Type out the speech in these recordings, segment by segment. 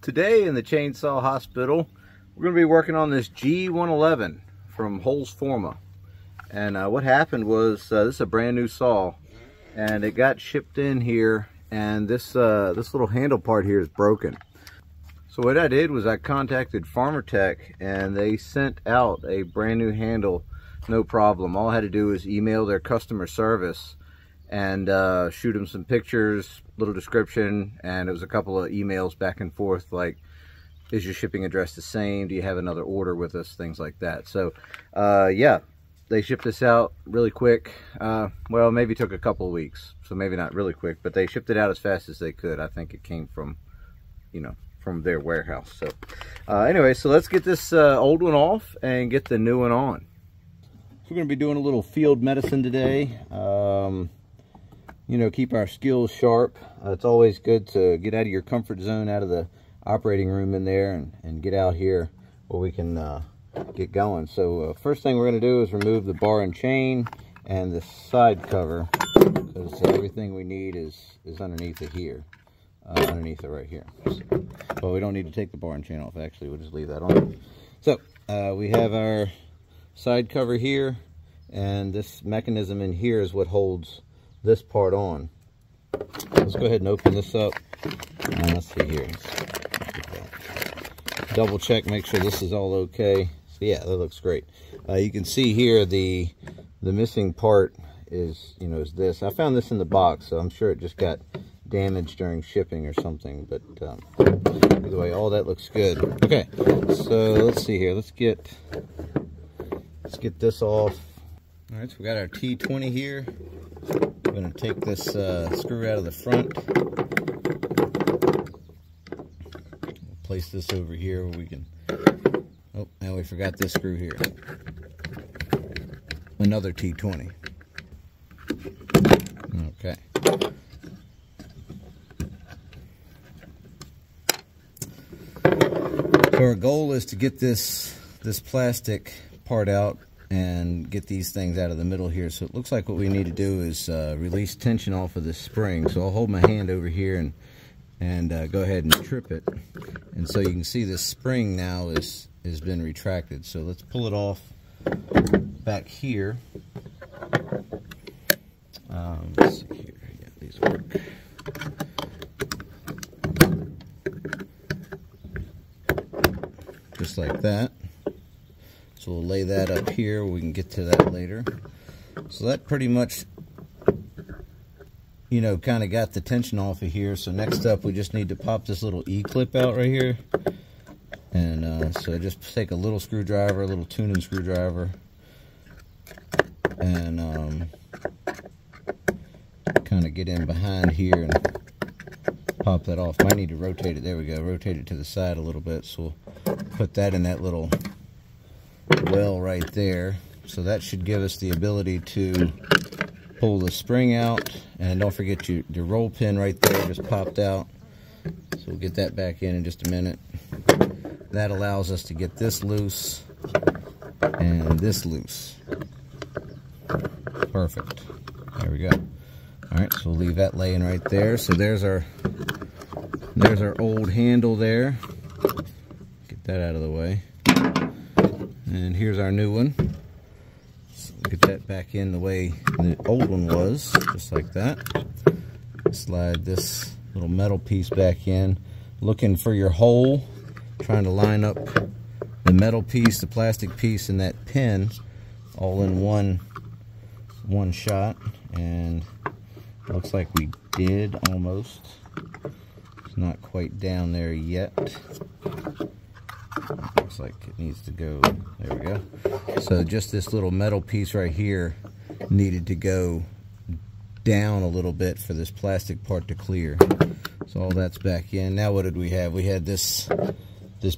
Today in the Chainsaw Hospital, we're going to be working on this G111 from Holzfforma. And what happened was, this is a brand new saw, and it got shipped in here, and this little handle part here is broken. So what I did was I contacted FarmerTech, and they sent out a brand new handle, no problem. All I had to do was email their customer service and shoot them some pictures, little description, and it was a couple of emails back and forth like, is your shipping address the same? Do you have another order with us? Things like that. So yeah, they shipped this out really quick. Well, maybe took a couple of weeks, so maybe not really quick, but they shipped it out as fast as they could. I think it came from, you know, from their warehouse. So anyway, so let's get this old one off and get the new one on. So we're going to be doing a little field medicine today. You know, keep our skills sharp. It's always good to get out of your comfort zone, out of the operating room in there, and get out here where we can get going. So first thing we're going to do is remove the bar and chain and the side cover, because everything we need is underneath it here, underneath it right here. Well, we don't need to take the bar and chain off, actually. We'll just leave that on. So we have our side cover here, and this mechanism in here is what holds this part on. Let's go ahead and open this up, and let's see here. Double check, make sure this is all okay. So yeah, that looks great. You can see here the missing part is, you know, is this. I found this in the box, so I'm sure it just got damaged during shipping or something, but either way, all that looks good. Okay, so let's see here. Let's get this off. All right, so we got our T20 here. I'm going to take this screw out of the front. Place this over here where we can... Oh, now we forgot this screw here. Another T20. Okay. So our goal is to get this plastic part out and get these things out of the middle here. So it looks like what we need to do is release tension off of this spring. So I'll hold my hand over here and go ahead and trip it. And so you can see this spring now has been retracted. So let's pull it off back here. Let's see here. Yeah, these work. Just like that. So we'll lay that up here. We can get to that later. So that pretty much, you know, kind of got the tension off of here. So next up, we just need to pop this little E-clip out right here. And so just take a little screwdriver, a little tuning screwdriver, and kind of get in behind here and pop that off. Might need to rotate it. There we go. Rotate it to the side a little bit. So we'll put that in that little well right there. So that should give us the ability to pull the spring out. And don't forget your roll pin right there just popped out. So we'll get that back in just a minute. That allows us to get this loose and this loose. Perfect. There we go. Alright, so we'll leave that laying right there. So there's our old handle there. Get that out of the way. And here's our new one. So get that back in the way the old one was, just like that. Slide this little metal piece back in. Looking for your hole, trying to line up the metal piece, the plastic piece, and that pin all in one shot. And looks like we did almost. It's not quite down there yet. Looks like it needs to go, there we go. So just this little metal piece right here needed to go down a little bit for this plastic part to clear. So all that's back in. Now what did we have? We had this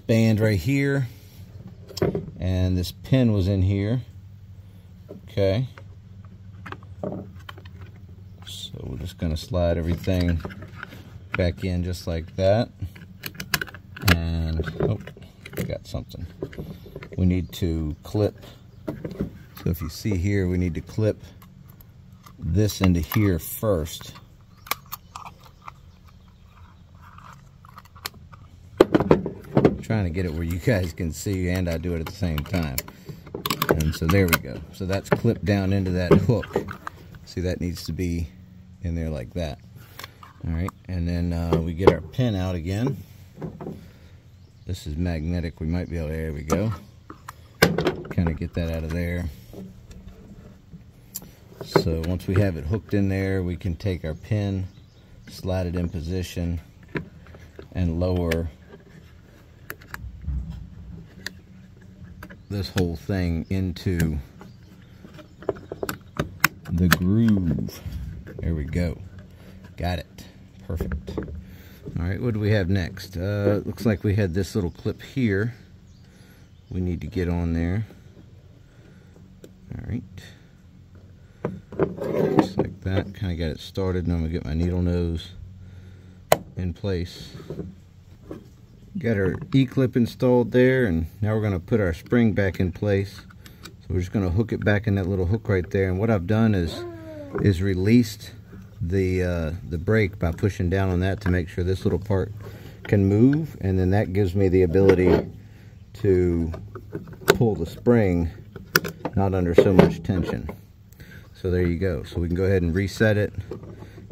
band right here, and this pin was in here. Okay. So we're just going to slide everything back in just like that. And, oh, we got something. We need to clip. So if you see here, we need to clip this into here first. trying to get it where you guys can see and I do it at the same time. And so there we go. So that's clipped down into that hook. See, that needs to be in there like that. All right, and then we get our pin out again. This is magnetic. We might be able to, there we go. Kind of get that out of there. So once we have it hooked in there, we can take our pin, slide it in position, and lower this whole thing into the groove. There we go. Got it. Perfect. All right, what do we have next? Looks like we had this little clip here. We need to get on there. All right. Just like that. Kind of got it started. Now I'm going to get my needle nose in place. Got our E-clip installed there, and now we're going to put our spring back in place. So we're just going to hook it back in that little hook right there. And what I've done is released the brake by pushing down on that to make sure this little part can move, and then that gives me the ability to pull the spring not under so much tension. So there you go. So we can go ahead and reset it,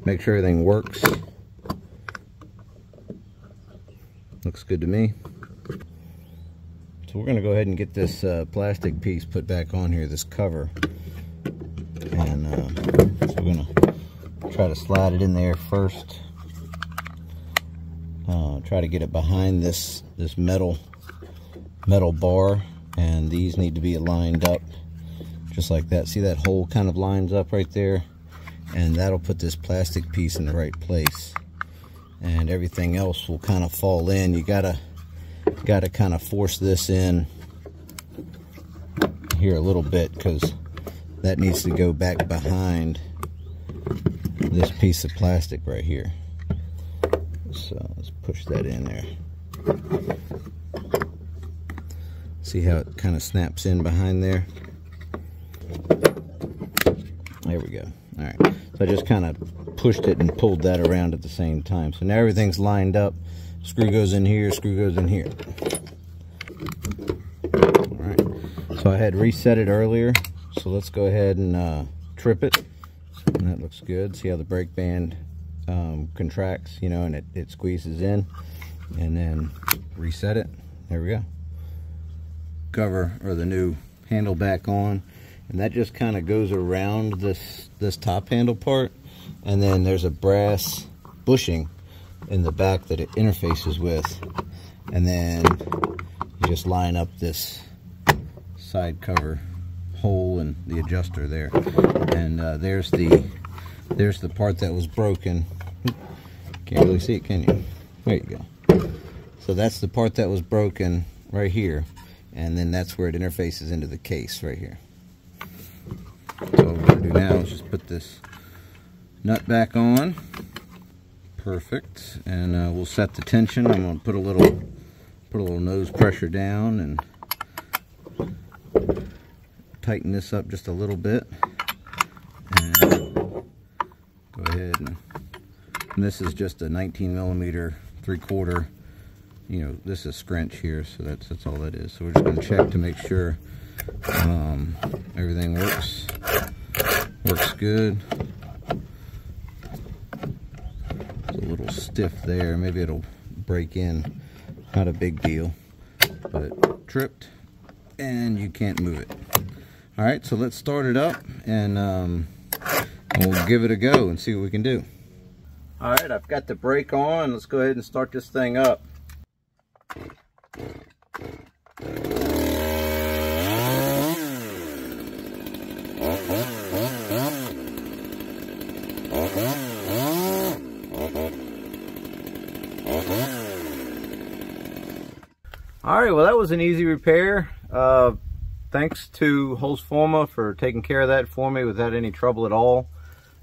make sure everything works. Looks good to me. So we're going to go ahead and get this plastic piece put back on here, this cover. And so we're going to try to slide it in there first. Try to get it behind this metal bar, and these need to be lined up just like that. See, that hole kind of lines up right there, and that'll put this plastic piece in the right place, and everything else will kind of fall in. You gotta kind of force this in here a little bit, because that needs to go back behind this piece of plastic right here. So let's push that in there. See how it kind of snaps in behind there? There we go. All right. So I just kind of pushed it and pulled that around at the same time. So now everything's lined up. Screw goes in here, screw goes in here. All right. So I had reset it earlier. So let's go ahead and trip it. And that looks good. See how the brake band contracts, you know, and it squeezes in. And then reset it. There we go. Cover, or the new handle, back on. And that just kind of goes around this top handle part, and then there's a brass bushing in the back that it interfaces with, and then you just line up this side cover hole and the adjuster there, and there's the part that was broken. Can't really see it, can you? There you go. So that's the part that was broken right here, and then that's where it interfaces into the case right here. So what we're going to do now is just put this nut back on. Perfect. And we'll set the tension. I'm going to put a little nose pressure down and tighten this up just a little bit. And go ahead and this is just a 19mm 3/4. You know, this is scrunch here, so that's all that is. So we're just going to check to make sure everything works good. It's a little stiff there. Maybe it'll break in. Not a big deal, but tripped, and you can't move it. All right, so let's start it up, and we'll give it a go and see what we can do. All right, I've got the brake on. Let's go ahead and start this thing up. Alright, well, that was an easy repair. Thanks to Holzfforma for taking care of that for me without any trouble at all.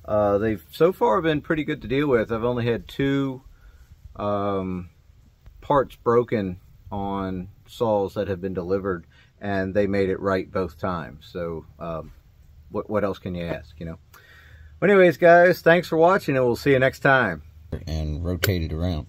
They've so far been pretty good to deal with. I've only had 2 parts broken on saws that have been delivered, and they made it right both times. So what else can you ask, you know? Well, anyways, guys, thanks for watching, and we'll see you next time. And rotate it around.